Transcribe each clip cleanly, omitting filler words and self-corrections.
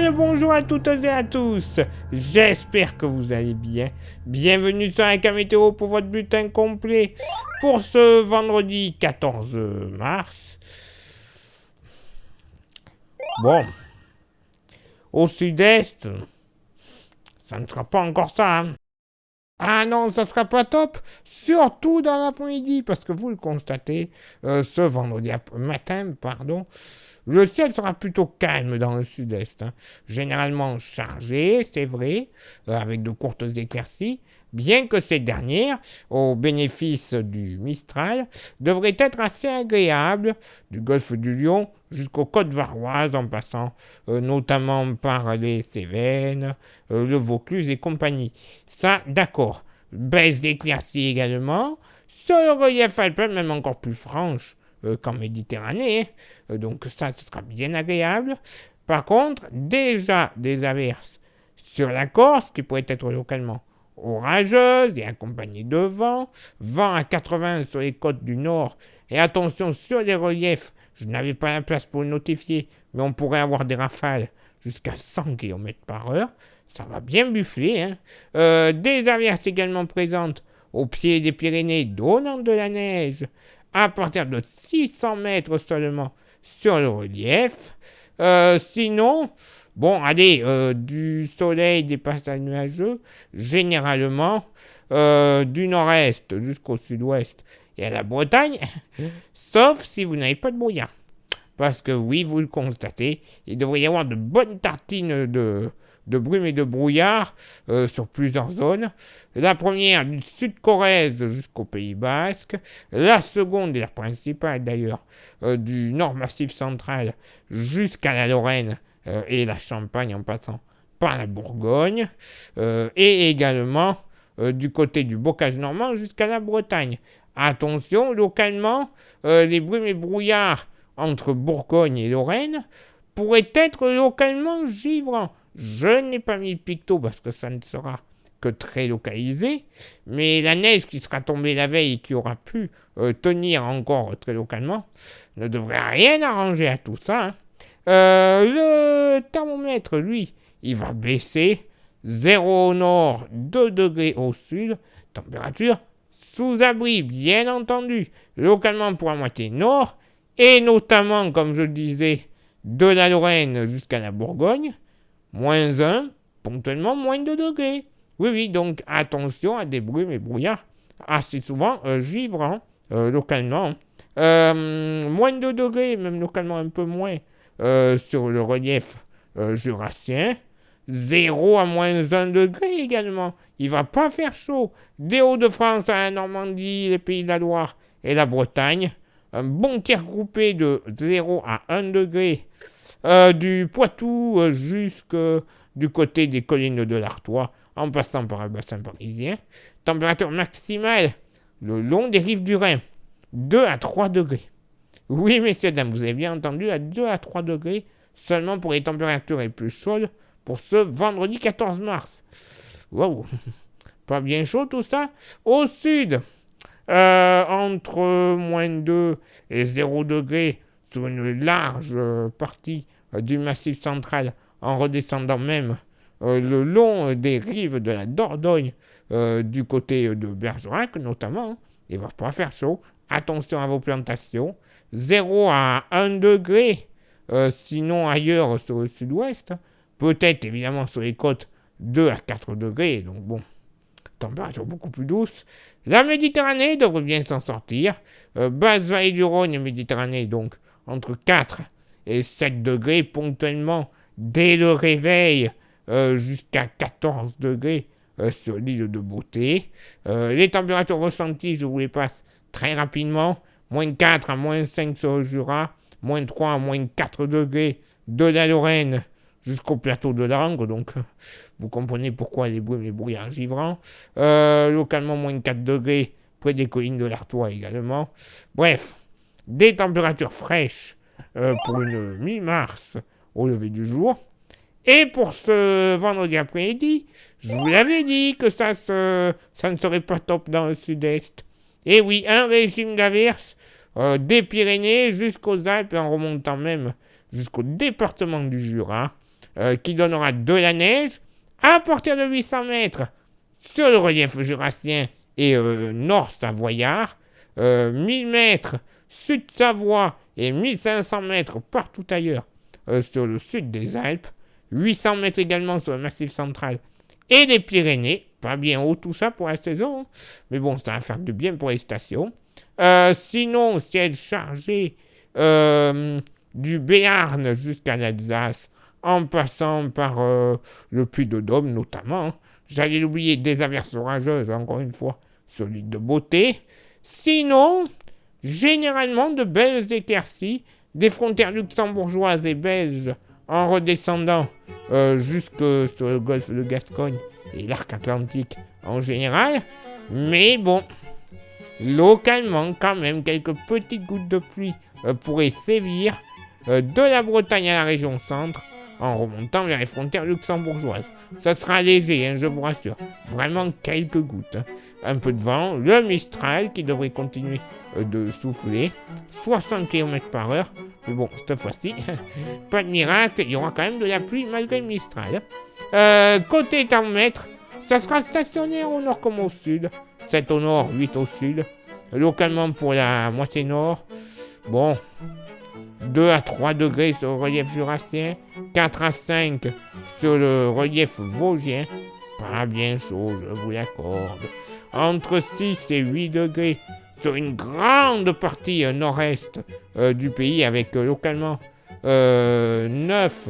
le bonjour à toutes et à tous. J'espère que vous allez bien. Bienvenue sur AK Météo pour votre bulletin complet pour ce vendredi 14 mars. Bon, au sud-est, ça ne sera pas encore ça, hein. Ah non, ça sera pas top, surtout dans l'après-midi, parce que vous le constatez, ce vendredi matin, le ciel sera plutôt calme dans le sud-est, hein. Généralement chargé, c'est vrai, avec de courtes éclaircies, bien que ces dernières, au bénéfice du Mistral, devraient être assez agréables, du golfe du Lion jusqu'aux côtes varoises, en passant notamment par les Cévennes, le Vaucluse et compagnie. Ça, d'accord. Baisse d'éclaircies également, sur le relief alpin, même encore plus franche qu'en Méditerranée, donc ça, ce sera bien agréable. Par contre, déjà des averses sur la Corse, qui pourraient être localement orageuses et accompagnées de vent à 80 sur les côtes du nord, et attention sur les reliefs, je n'avais pas la place pour le notifier, mais on pourrait avoir des rafales jusqu'à 100 km/h, ça va bien buffler, hein. Des averses également présentes au pied des Pyrénées, donnant de la neige à partir de 600 mètres seulement sur le relief. Sinon, bon, allez, du soleil, des passages nuageux, généralement du nord-est jusqu'au sud-ouest et à la Bretagne, sauf si vous n'avez pas de brouillard. Parce que oui, vous le constatez, il devrait y avoir de bonnes tartines de brume et de brouillard sur plusieurs zones. La première du sud-Corrèze jusqu'au Pays Basque. La seconde et la principale d'ailleurs du Nord Massif central jusqu'à la Lorraine et la Champagne en passant par la Bourgogne. Et également du côté du Bocage normand jusqu'à la Bretagne. Attention, localement, les brumes et brouillards entre Bourgogne et Lorraine pourraient être localement givrants. Je n'ai pas mis le picto parce que ça ne sera que très localisé, mais la neige qui sera tombée la veille et qui aura pu tenir encore très localement ne devrait rien arranger à tout ça, hein. Le thermomètre, lui, il va baisser. 0 au nord, 2 degrés au sud, température sous abri, bien entendu, localement pour la moitié nord, et notamment, comme je disais, de la Lorraine jusqu'à la Bourgogne, moins 1, ponctuellement moins 2 degrés. Oui, donc attention à des brumes et brouillards assez souvent givrants localement. Moins 2 degrés, même localement un peu moins sur le relief jurassien. 0 à moins 1 degré également. Il va pas faire chaud. Des Hauts-de-France à la Normandie, les Pays de la Loire et la Bretagne. Un bon tiers groupé de 0 à 1 degré du Poitou jusque du côté des collines de l'Artois, en passant par le bassin parisien. Température maximale le long des rives du Rhin, 2 à 3 degrés. Oui, messieurs, dames, vous avez bien entendu, à 2 à 3 degrés, seulement pour les températures les plus chaudes, pour ce vendredi 14 mars. Waouh, pas bien chaud tout ça. Au sud, entre moins 2 et 0 degrés sur une large partie du massif central, en redescendant même le long des rives de la Dordogne, du côté de Bergerac notamment, hein. Il va pas faire chaud. Attention à vos plantations. 0 à 1 degré, sinon ailleurs sur le sud-ouest. Peut-être évidemment sur les côtes 2 à 4 degrés, donc bon, température beaucoup plus douce. La Méditerranée devrait bien s'en sortir. Basse vallée du Rhône et Méditerranée, donc entre 4 et 7 degrés ponctuellement dès le réveil, jusqu'à 14 degrés sur l'île de Beauté. Les températures ressenties, je vous les passe très rapidement. Moins 4 à moins 5 sur le Jura, moins 3 à moins 4 degrés de la Lorraine jusqu'au plateau de Langres, donc vous comprenez pourquoi les brumes et brouillards givrants. Localement, moins 4 degrés près des collines de l'Artois également. Bref, des températures fraîches pour une mi-mars au lever du jour. Et pour ce vendredi après-midi, je vous l'avais dit que ça ne serait pas top dans le sud-est. Et oui, un régime d'averses des Pyrénées jusqu'aux Alpes, en remontant même jusqu'au département du Jura. qui donnera de la neige à partir de 800 mètres sur le relief jurassien et nord savoyard, 1000 mètres sud-Savoie et 1500 mètres partout ailleurs sur le sud des Alpes, 800 mètres également sur le Massif central et les Pyrénées, pas bien haut tout ça pour la saison, mais bon, ça va faire du bien pour les stations. Sinon, ciel chargé du Béarn jusqu'à l'Alsace, en passant par le Puy-de-Dôme notamment. J'allais l'oublier, des averses orageuses, encore une fois, sur l'île de Beauté. Sinon, généralement de belles éclaircies, des frontières luxembourgeoises et belges en redescendant jusque sur le golfe de Gascogne et l'arc atlantique en général. Mais bon, localement, quand même, quelques petites gouttes de pluie pourraient sévir de la Bretagne à la région centre en remontant vers les frontières luxembourgeoises. Ça sera léger, hein, je vous rassure. Vraiment quelques gouttes. Hein. Un peu de vent, le Mistral qui devrait continuer de souffler, 60 km/h. Mais bon, cette fois-ci, pas de miracle, il y aura quand même de la pluie malgré le Mistral. Côté thermomètre, ça sera stationnaire au nord comme au sud. 7 au nord, 8 au sud. Localement pour la moitié nord, bon, 2 à 3 degrés sur le relief jurassien, 4 à 5 sur le relief vosgien. Pas bien chaud, je vous l'accorde. Entre 6 et 8 degrés sur une grande partie nord-est du pays, avec localement 9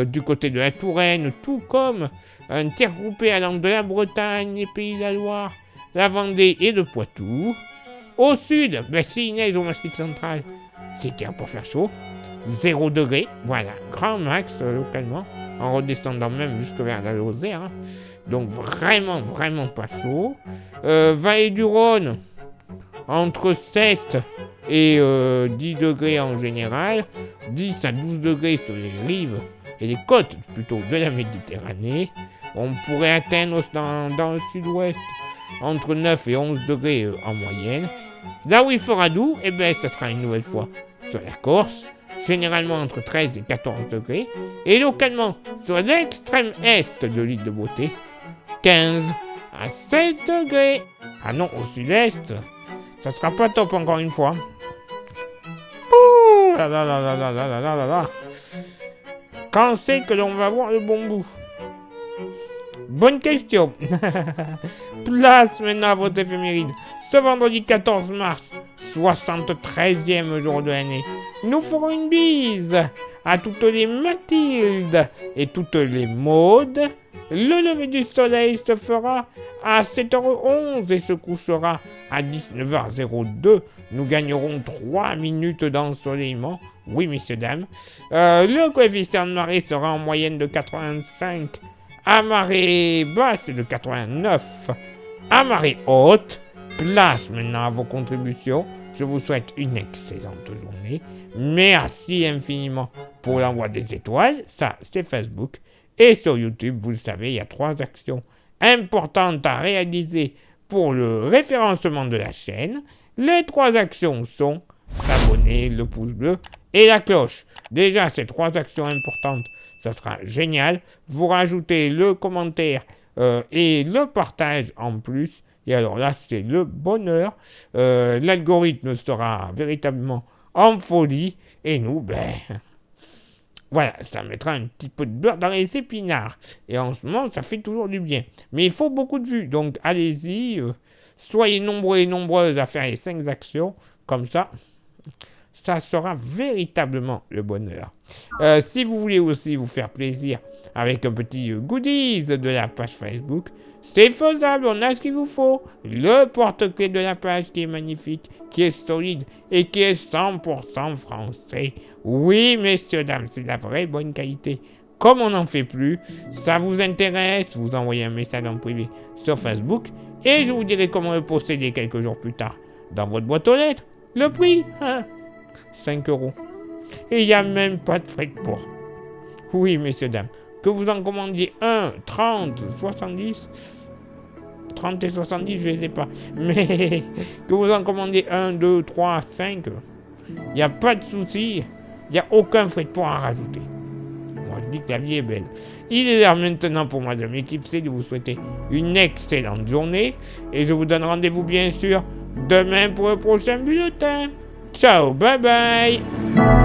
du côté de la Touraine, tout comme un tiers groupé allant de la Bretagne, les Pays de la Loire, la Vendée et le Poitou. Au sud, s'il neige au Massif central, c'est clair pour faire chaud. 0 degré, voilà, grand max localement, en redescendant même jusque vers la Lozère. Hein. Donc vraiment, vraiment pas chaud. Vallée du Rhône, entre 7 et 10 degrés en général, 10 à 12 degrés sur les rives et les côtes plutôt de la Méditerranée. On pourrait atteindre dans le sud-ouest entre 9 et 11 degrés en moyenne. Là où il fera doux, ça sera une nouvelle fois sur la Corse, généralement entre 13 et 14 degrés, et localement sur l'extrême est de l'île de Beauté, 15 à 16 degrés. Ah non, au sud-est, ça sera pas top encore une fois. Ouh là là là là là là là là là. Quand c'est que l'on va voir le bon bout? Bonne question. Place maintenant à votre éphéméride. Ce vendredi 14 mars, 73e jour de l'année, nous ferons une bise à toutes les Mathilde et toutes les Maudes. Le lever du soleil se fera à 7h11 et se couchera à 19h02. Nous gagnerons 3 minutes d'ensoleillement. Oui, messieurs, dames. Le coefficient de marée sera en moyenne de 85. À marée basse, c'est de 89. À marée haute, place maintenant à vos contributions. Je vous souhaite une excellente journée. Merci infiniment pour l'envoi des étoiles. Ça, c'est Facebook. Et sur YouTube, vous le savez, il y a 3 actions importantes à réaliser pour le référencement de la chaîne. Les 3 actions sont s'abonner, le pouce bleu et la cloche. Déjà, ces 3 actions importantes, ça sera génial. Vous rajoutez le commentaire et le partage en plus. Et alors là, c'est le bonheur. L'algorithme sera véritablement en folie. Et nous, voilà, ça mettra un petit peu de beurre dans les épinards. Et en ce moment, ça fait toujours du bien. Mais il faut beaucoup de vues. Donc, allez-y. Soyez nombreux et nombreuses à faire les 5 actions. Comme ça, ça sera véritablement le bonheur. Si vous voulez aussi vous faire plaisir avec un petit goodies de la page Facebook, c'est faisable, on a ce qu'il vous faut. Le porte-clés de la page qui est magnifique, qui est solide et qui est 100% français. Oui, messieurs, dames, c'est de la vraie bonne qualité. Comme on n'en fait plus, ça vous intéresse, vous envoyez un message en privé sur Facebook et je vous dirai comment le posséder quelques jours plus tard dans votre boîte aux lettres. Le prix, 5 €. Et il n'y a même pas de frais de port. Oui, messieurs, dames. Que vous en commandiez 1, 30, 70, 30 et 70, je ne les ai pas. Mais que vous en commandiez 1, 2, 3, 5, il n'y a pas de souci. Il n'y a aucun frais de port à rajouter. Moi, je dis que la vie est belle. Il est l'heure maintenant pour moi de m'éclipser, de vous souhaiter une excellente journée. Et je vous donne rendez-vous bien sûr demain pour le prochain bulletin. Ciao, bye bye.